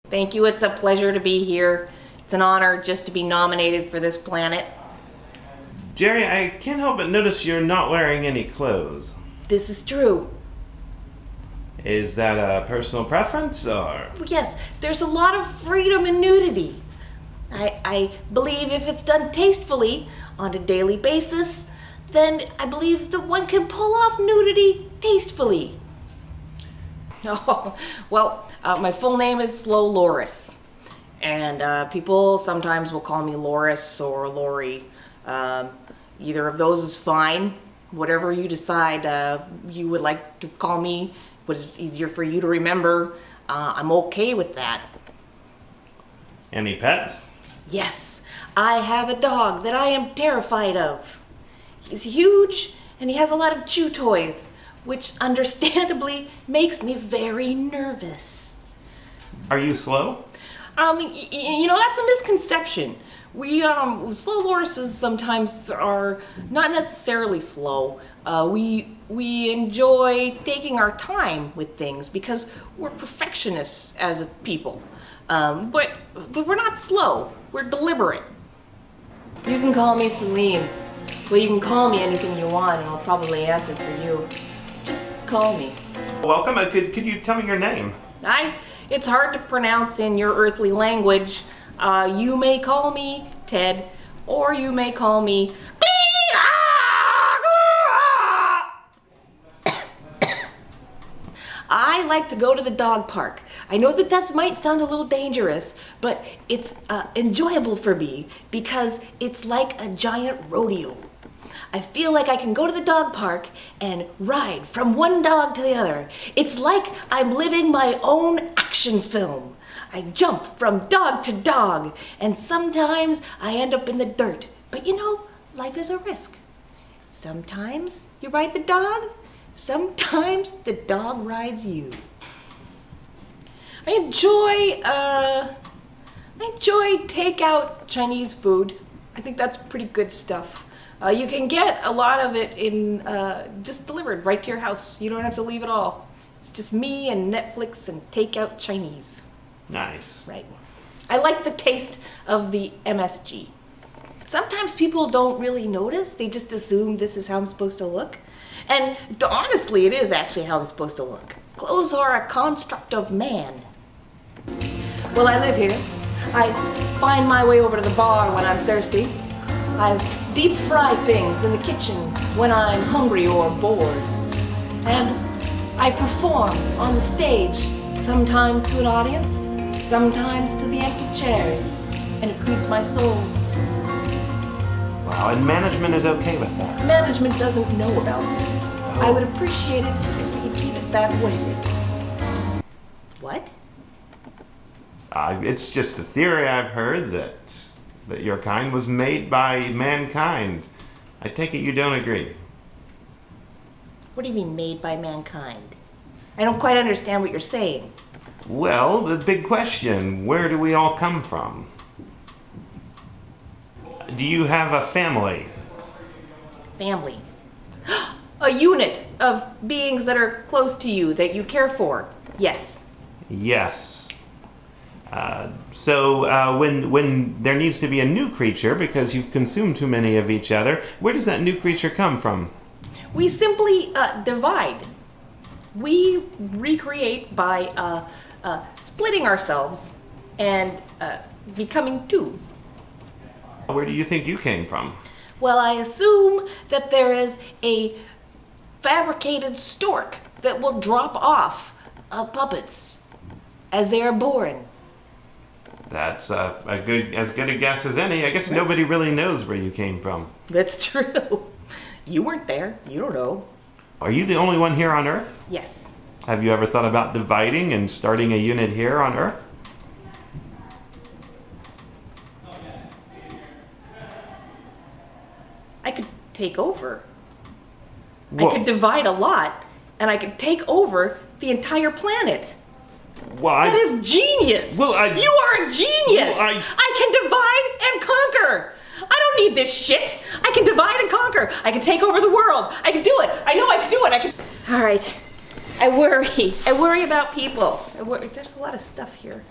Thank you, it's a pleasure to be here. It's an honor just to be nominated for this planet. Jerry, I can't help but notice you're not wearing any clothes. This is true. Is that a personal preference, or? Yes, there's a lot of freedom in nudity. I believe if it's done tastefully on a daily basis, then I believe that one can pull off nudity tastefully. Oh, well, my full name is Slow Loris, and people sometimes will call me Loris or Lori. Either of those is fine. Whatever you decide you would like to call me, what is easier for you to remember, I'm okay with that. Any pets? Yes, I have a dog that I am terrified of. He's huge and he has a lot of chew toys, which understandably makes me very nervous. Are you slow? You know, that's a misconception. Slow Lorises sometimes are not necessarily slow. We enjoy taking our time with things because we're perfectionists as a people. But we're not slow. We're deliberate. You can call me Celine. Well, you can call me anything you want and I'll probably answer for you. Just call me. Welcome. Could you tell me your name? It's hard to pronounce in your earthly language. You may call me Ted, or you may call me I like to go to the dog park. I know that might sound a little dangerous, but it's enjoyable for me because it's like a giant rodeo. I feel like I can go to the dog park and ride from one dog to the other. It's like I'm living my own action film. I jump from dog to dog, and sometimes I end up in the dirt. But you know, life is a risk. Sometimes you ride the dog, sometimes the dog rides you. I enjoy takeout Chinese food. I think that's pretty good stuff. You can get a lot of it in just delivered right to your house. You don't have to leave at all. It's just me and Netflix and takeout Chinese. Nice. Right. I like the taste of the MSG. Sometimes people don't really notice. They just assume this is how I'm supposed to look. And honestly, it is actually how I'm supposed to look. Clothes are a construct of man. Well, I live here. I find my way over to the bar when I'm thirsty. I deep fry things in the kitchen when I'm hungry or bored. And I perform on the stage, sometimes to an audience, sometimes to the empty chairs, and it feeds my soul. Wow, and management is okay with that? Management doesn't know about me. I would appreciate it if we could keep it that way. What? It's just a theory I've heard that your kind was made by mankind. I take it you don't agree. What do you mean, made by mankind? I don't quite understand what you're saying. Well, the big question, where do we all come from? Do you have a family? Family. A unit of beings that are close to you, that you care for. Yes. Yes. So when there needs to be a new creature because you've consumed too many of each other, where does that new creature come from? We simply divide. We recreate by splitting ourselves and becoming two. Where do you think you came from? Well, I assume that there is a fabricated stork that will drop off puppets as they are born. That's as good a guess as any. I guess nobody really knows where you came from. That's true. You weren't there. You don't know. Are you the only one here on Earth? Yes. Have you ever thought about dividing and starting a unit here on Earth? I could take over. Well, I could divide a lot, and I could take over the entire planet. Well, that is genius! Well, you are a genius! Well, I can divide and conquer! I don't need this shit! I can divide and conquer! I can take over the world! I can do it! I know I can do it! Alright. I worry. I worry about people. There's a lot of stuff here.